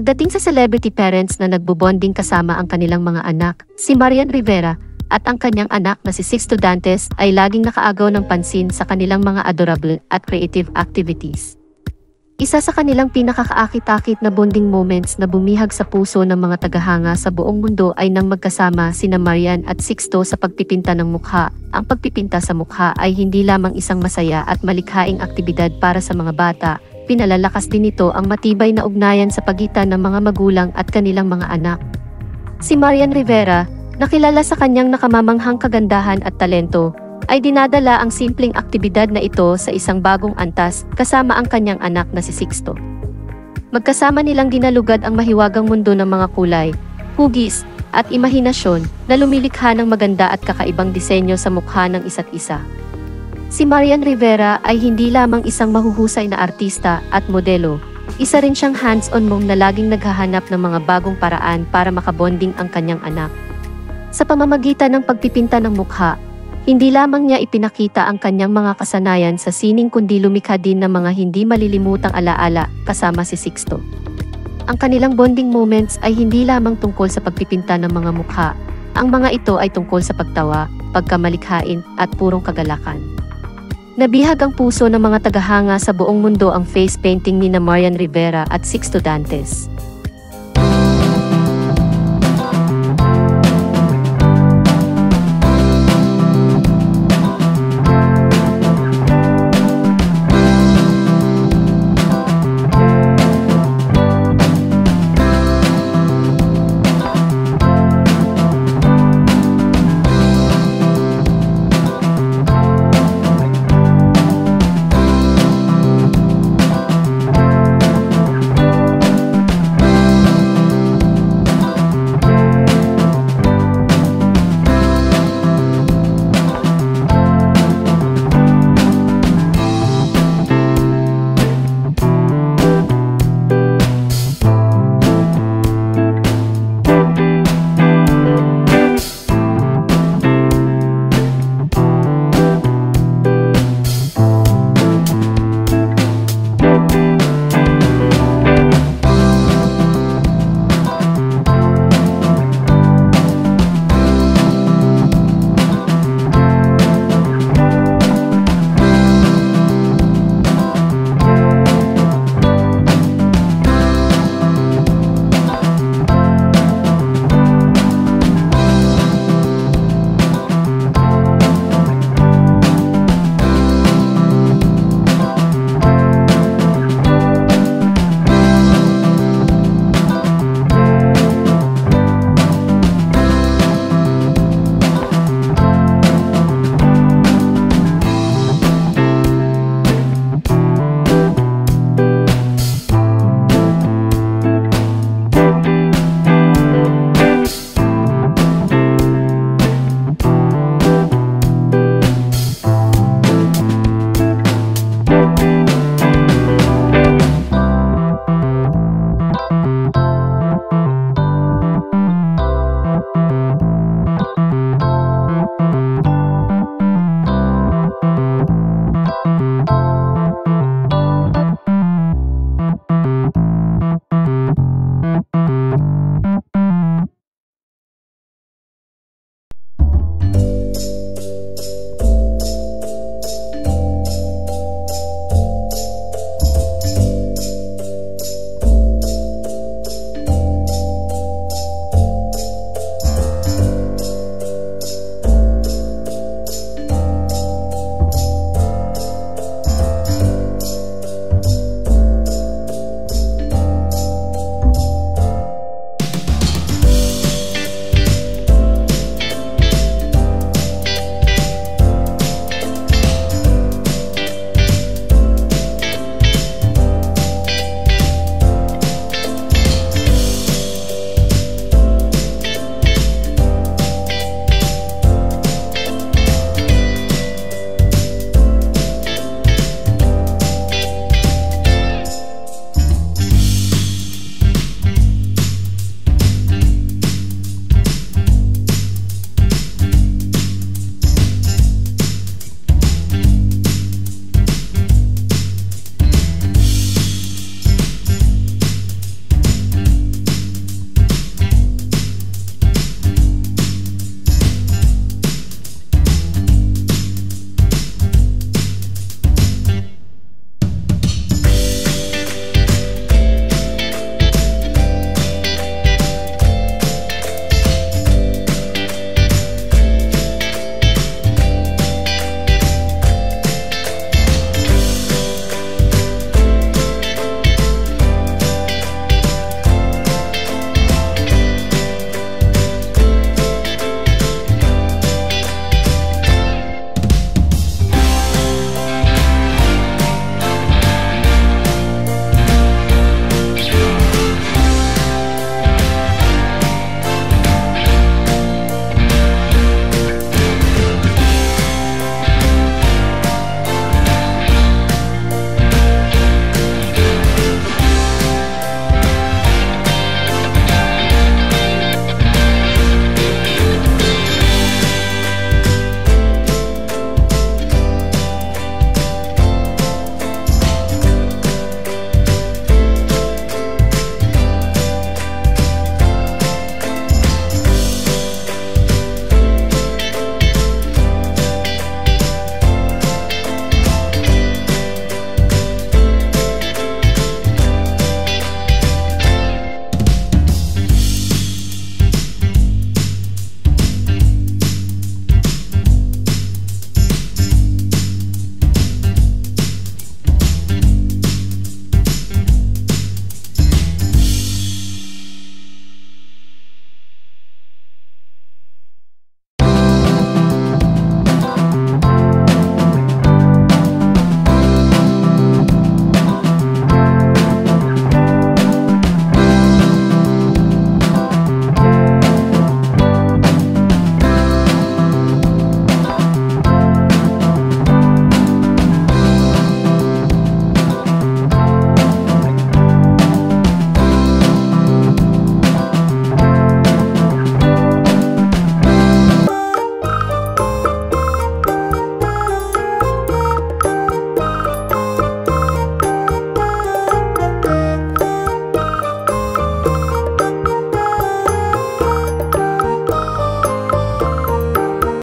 Pagdating sa celebrity parents na nagbobonding kasama ang kanilang mga anak, si Marian Rivera at ang kanyang anak na si Sixto Dantes ay laging nakaagaw ng pansin sa kanilang mga adorable at creative activities. Isa sa kanilang pinakakaakit-akit na bonding moments na bumihag sa puso ng mga tagahanga sa buong mundo ay nang magkasama sina Marian at Sixto sa pagpipinta ng mukha. Ang pagpipinta sa mukha ay hindi lamang isang masaya at malikhaing aktibidad para sa mga bata, pinalalakas din nito ang matibay na ugnayan sa pagitan ng mga magulang at kanilang mga anak. Si Marian Rivera, nakilala sa kanyang nakamamanghang kagandahan at talento, ay dinadala ang simpleng aktibidad na ito sa isang bagong antas kasama ang kanyang anak na si Sixto. Magkasama nilang ginalugad ang mahiwagang mundo ng mga kulay, hugis, at imahinasyon na lumilikha ng maganda at kakaibang disenyo sa mukha ng isa't isa. Si Marian Rivera ay hindi lamang isang mahuhusay na artista at modelo, isa rin siyang hands-on mom na laging naghahanap ng mga bagong paraan para makabonding ang kanyang anak. Sa pamamagitan ng pagpipinta ng mukha, hindi lamang niya ipinakita ang kanyang mga kasanayan sa sining kundi lumikha din ng mga hindi malilimutang alaala kasama si Sixto. Ang kanilang bonding moments ay hindi lamang tungkol sa pagpipinta ng mga mukha. Ang mga ito ay tungkol sa pagtawa, pagkamalikhain at purong kagalakan. Nabihag ang puso ng mga tagahanga sa buong mundo ang face painting ni Marian Rivera at Sixto Dantes.